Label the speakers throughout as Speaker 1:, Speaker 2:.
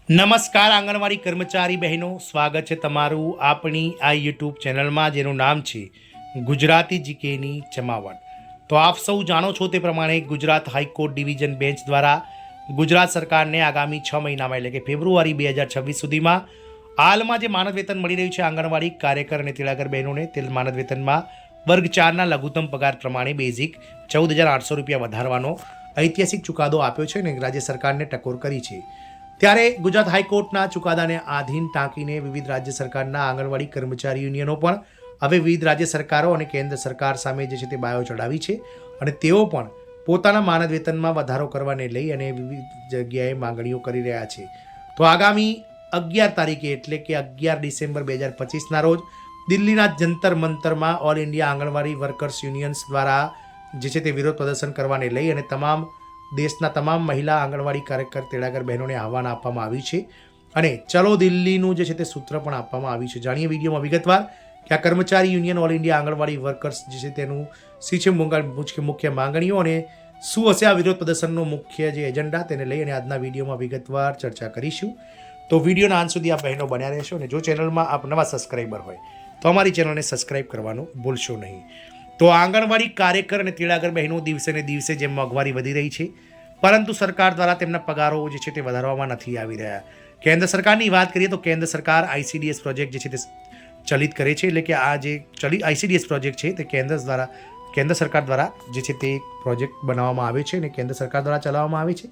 Speaker 1: નમસ્કાર આંગણવાડી કર્મચારી બહેનો, સ્વાગત છે તમારું આપણી આ યુટ્યુબ ચેનલમાં જેનું નામ છે ગુજરાતી જીકેની જમાવટ. તો આપ સૌ જાણો છો તે પ્રમાણે ગુજરાત હાઈકોર્ટ ડિવિઝન બેન્ચ દ્વારા ગુજરાત સરકારને આગામી 6 મહિનામાં એટલે કે ફેબ્રુઆરી 2026 સુધીમાં હાલમાં જે માનદ વેતન મળી રહ્યું છે આંગણવાડી કાર્યકર અને તેડાગર બહેનોને તે માનદ વેતનમાં વર્ગ 4ના લઘુત્તમ પગાર પ્રમાણે બેઝિક 14,800 રૂપિયા વધારવાનો ઐતિહાસિક ચુકાદો આપ્યો છે અને રાજ્ય સરકારને ટકોર કરી છે. ત્યારે ગુજરાત હાઈકોર્ટના ચુકાદાને આધીન ટાંકીને વિવિધ રાજ્ય સરકારના આંગણવાડી કર્મચારી યુનિયનો પણ હવે વિવિધ રાજ્ય સરકારો અને કેન્દ્ર સરકાર સામે જે છે તે બાયો ચડાવી છે અને તેઓ પણ પોતાના માનદ વેતનમાં વધારો કરવાને લઈ અને વિવિધ જગ્યાએ માંગણીઓ કરી રહ્યા છે. તો આગામી 11 તારીખે એટલે કે 11 ડિસેમ્બર 2025ના રોજ દિલ્હીના જંતર મંતરમાં ઓલ ઇન્ડિયા આંગણવાડી વર્કર્સ યુનિયન્સ દ્વારા જે છે તે વિરોધ પ્રદર્શન કરવાને લઈ અને દેશના તમામ મહિલા આંગણવાડી કાર્યકર તેડાગર બહેનોને આહવાન આપવામાં આવ્યું છે અને ચલો દિલ્હીનું જે છે તે સૂત્ર પણ આપવામાં આવ્યું છે. જાણીએ વિડીયોમાં વિગતવાર કે આ કર્મચારી યુનિયન ઓલ ઇન્ડિયા આંગણવાડી વર્કર્સ જે છે તેનું પશ્ચિમ બંગાળ મુખ્ય માંગણીઓ અને શું હશે આ વિરોધ પ્રદર્શનનો મુખ્ય જે એજન્ડા તેને લઈ અને આજના વિડીયોમાં વિગતવાર ચર્ચા કરીશું. તો વિડીયોના અંત સુધી આ બહેનો બન્યા રહેશો અને જો ચેનલમાં આપ નવા સબસ્ક્રાઈબર હોય તો અમારી ચેનલને સબસ્ક્રાઈબ કરવાનું ભૂલશો નહીં. તો આંગણવાડી કાર્યકર અને તેડાગર બહેનો દિવસે ને દિવસે જેમ મોંઘવારી વધી રહી છે પરંતુ સરકાર દ્વારા તેમના પગારો જે છે તે વધારવામાં નથી આવી રહ્યા. કેન્દ્ર સરકારની વાત કરીએ તો કેન્દ્ર સરકાર આઈસીડીએસ પ્રોજેક્ટ જે છે તે ચલિત કરે છે, એટલે કે આ જે આઈસીડીએસ પ્રોજેક્ટ છે તે કેન્દ્ર સરકાર દ્વારા જે છે તે પ્રોજેક્ટ બનાવવામાં આવે છે અને કેન્દ્ર સરકાર દ્વારા ચલાવવામાં આવે છે,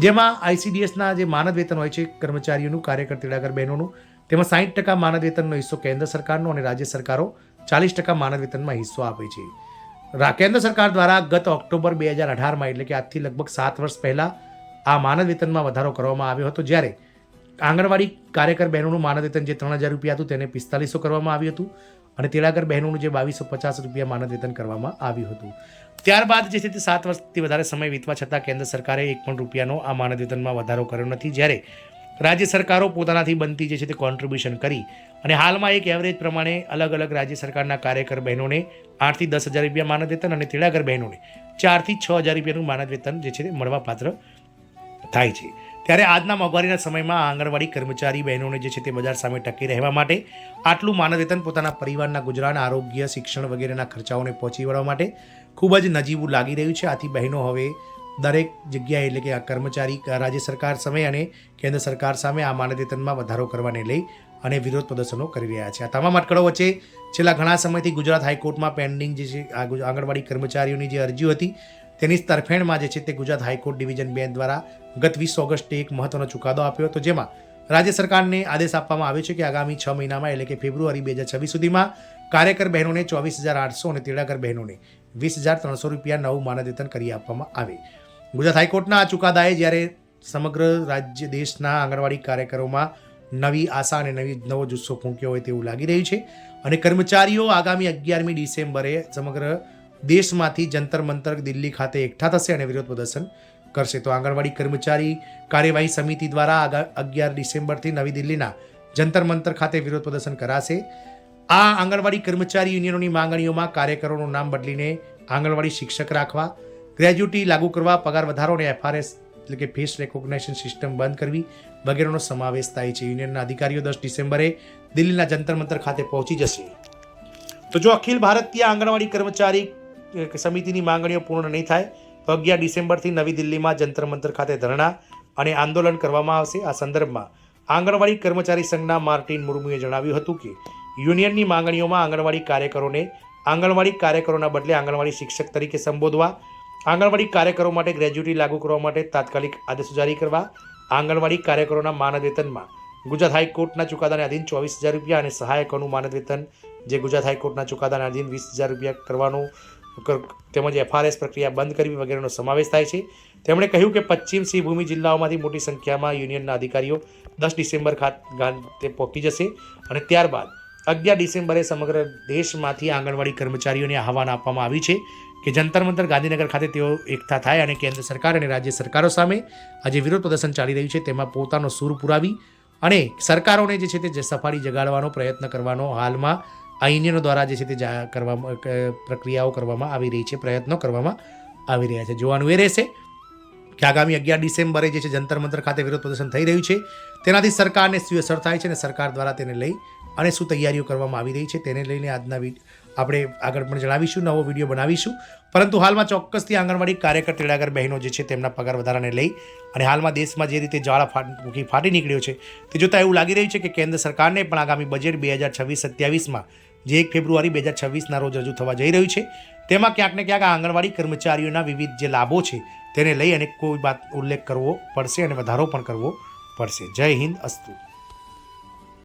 Speaker 1: જેમાં આઈસીડીએસના જે માનદ વેતન હોય છે કર્મચારીઓનું, કાર્યકર તેડાગર બહેનોનું, તેમાં 60% માનદ વેતનનો હિસ્સો કેન્દ્ર સરકારનો અને રાજ્ય સરકારો 40% માનદ વેતનમાં હિસ્સો આપે છે. કેન્દ્ર સરકાર દ્વારા ગત ઓક્ટોબર 2018માં એટલે કે આજથી લગભગ 7 વર્ષ પહેલાં આ માનદ વેતનમાં વધારો કરવામાં આવ્યો હતો, જ્યારે આંગણવાડી કાર્યકર બહેનોનું માનદ વેતન જે 3,000 રૂપિયા હતું તેને 4500 કરવામાં આવ્યું હતું અને તેડાગર બહેનોનું જે 2,250 રૂપિયા માનદ વેતન કરવામાં આવ્યું હતું. ત્યારબાદ જે છે તે 7 વર્ષથી વધારે સમય વીતવા છતાં કેન્દ્ર સરકારે 1 પણ રૂપિયાનો આ માનદ વેતનમાં વધારો કર્યો નથી, જ્યારે રાજ્ય સરકારો પોતાનાથી બનતી જે છે તે કોન્ટ્રીબ્યુશન કરી અને હાલમાં એક એવરેજ પ્રમાણે અલગ અલગ રાજ્ય સરકારના કાર્યકર બહેનોને 8 થી 10,000 રૂપિયા માનદ વેતન અને તેડાગર બહેનોને 4 થી 6,000 રૂપિયાનું માનદ વેતન જે છે તે મળવાપાત્ર થાય છે. ત્યારે આજના મોંઘવારીના સમયમાં આંગણવાડી કર્મચારી બહેનોને જે છે તે બજાર સામે ટકી રહેવા માટે આટલું માનદ વેતન પોતાના પરિવારના ગુજરાન, આરોગ્ય, શિક્ષણ વગેરેના ખર્ચાઓને પહોંચી વળવા માટે ખૂબ જ નજીવું લાગી રહ્યું છે. આથી બહેનો હવે દરેક જગ્યાએ એટલે કે આ કર્મચારી રાજ્ય સરકાર સામે અને કેન્દ્ર સરકાર સામે આ માનદ વેતનમાં વધારો કરવાને લઈ અને વિરોધ પ્રદર્શનો કરી રહ્યા છે. આ તમામ અટકળો વચ્ચે છેલ્લા ઘણા સમયથી ગુજરાત હાઈકોર્ટમાં પેન્ડિંગ જે છે આંગણવાડી કર્મચારીઓની જે અરજીઓ હતી તેની તરફેણમાં જે છે તે ગુજરાત હાઈકોર્ટ ડિવિઝન બેન્ચ દ્વારા ગત 20 ઓગસ્ટે એક મહત્વનો ચુકાદો આપ્યો હતો, જેમાં રાજ્ય સરકારને આદેશ આપવામાં આવ્યો છે કે આગામી 6 મહિનામાં એટલે કે ફેબ્રુઆરી 2026 સુધીમાં કાર્યકર બહેનોને 24,800 અને તેડાગર બહેનોને 20,300 રૂપિયા નવું માનદ વેતન કરી આપવામાં આવે. ગુજરાત હાઈકોર્ટના આ ચુકાદાએ જ્યારે સમગ્ર રાજ્ય દેશના આંગણવાડી કાર્યકરોમાં નવી આશા અને નવો જુસ્સો ફૂંક્યો હોય તેવું લાગી રહ્યું છે અને કર્મચારીઓ આગામી 11મી ડિસેમ્બરે સમગ્ર દેશમાંથી જંતર મંતર દિલ્હી ખાતે એકઠા થશે અને વિરોધ પ્રદર્શન કરશે. તો આંગણવાડી કર્મચારી કાર્યવાહી સમિતિ દ્વારા 11 ડિસેમ્બરથી નવી દિલ્હીના જંતર મંતર ખાતે વિરોધ પ્રદર્શન કરાશે. આ આંગણવાડી કર્મચારી યુનિયનોની માંગણીઓમાં કાર્યકરોનું નામ બદલીને આંગણવાડી શિક્ષક રાખવા, ગ્રેજ્યુટી લાગુ કરવા, પગાર વધારો અને એફઆરએસ એટલે કે ફેસ રેકોગ્નાઇઝેશન સિસ્ટમ બંધ કરવી વગેરેનો સમાવેશ થાય છે. યુનિયનના અધિકારીઓ 10 ડિસેમ્બરે દિલ્હીના જંતર મંતર ખાતે પહોંચી જશે. તો જો અખિલ ભારતીય આંગણવાડી કર્મચારી સમિતિની માંગણીઓ પૂર્ણ નહીં થાય તો 11 ડિસેમ્બરથી નવી દિલ્હીમાં જંતર મંતર ખાતે ધરણા અને આંદોલન કરવામાં આવશે. આ સંદર્ભમાં આંગણવાડી કર્મચારી સંઘના માર્ટિન મુર્મુએ જણાવ્યું હતું કે યુનિયનની માંગણીઓમાં આંગણવાડી કાર્યકરોના બદલે આંગણવાડી શિક્ષક તરીકે સંબોધવા, આંગણવાડી કાર્યકરો માટે ગ્રેજ્યુટી લાગુ કરવા માટે તાત્કાલિક આદેશો જારી કરવા, આંગણવાડી કાર્યકરોના માનદ વેતનમાં ગુજરાત હાઈકોર્ટના ચુકાદાને આધીન 24,000 રૂપિયા અને સહાયકોનું માનદ વેતન જે ગુજરાત હાઈકોર્ટના ચુકાદાને આધીન 20,000 રૂપિયા કરવાનું તેમજ એફઆરએસ પ્રક્રિયા બંધ કરવી વગેરેનો સમાવેશ થાય છે. તેમણે કહ્યું કે પશ્ચિમ સિંહભૂમિ જિલ્લાઓમાંથી મોટી સંખ્યામાં યુનિયનના અધિકારીઓ 10 ડિસેમ્બર ખાતે પહોંચી જશે અને ત્યારબાદ 11 ડિસેમ્બરે સમગ્ર દેશમાંથી આંગણવાડી કર્મચારીઓને આહવાન આપવામાં આવ્યું છે કે જંતર મંતર ગાંધીનગર ખાતે તેઓ એકઠા થાય અને કેન્દ્ર સરકાર અને રાજ્ય સરકારો સામે આ જે વિરોધ પ્રદર્શન ચાલી રહ્યું છે તેમાં પોતાનો સૂર પુરાવી અને સરકારોને જે છે તે સફાળી જગાડવાનો પ્રયત્ન કરવાનો હાલમાં આ યુનિયનો દ્વારા જે છે તે પ્રક્રિયાઓ કરવામાં આવી રહી છે, પ્રયત્નો કરવામાં આવી રહ્યા છે. જોવાનું એ રહેશે કે આગામી 11 ડિસેમ્બરે જે છે જંતર મંતર ખાતે વિરોધ પ્રદર્શન થઈ રહ્યું છે, તેનાથી સરકારને શું અસર થાય છે અને સરકાર દ્વારા તેને લઈ અને શું તૈયારીઓ કરવામાં આવી રહી છે તેને લઈને આજના આપણે આગળ પણ જણાવીશું, નવો વિડીયો બનાવીશું. પરંતુ હાલમાં ચોક્કસથી આંગણવાડી કાર્યકર તેડાગર બહેનો જે છે તેમના પગાર વધારાને લઈ અને હાલમાં દેશમાં જે રીતે જ્વાળા ફાટી નીકળ્યો છે તે જોતાં એવું લાગી રહ્યું છે કે કેન્દ્ર સરકારને પણ આગામી બજેટ 2026-27માં જે 1 ફેબ્રુઆરી 2026ના રોજ રજૂ થવા જઈ રહ્યું છે તેમાં ક્યાંક ને ક્યાંક આંગણવાડી કર્મચારીઓના વિવિધ જે લાભો છે તેને લઈ અને કોઈ વાત ઉલ્લેખ કરવો પડશે અને વધારો પણ કરવો પડશે. જય હિન્દ, અસ્તુ.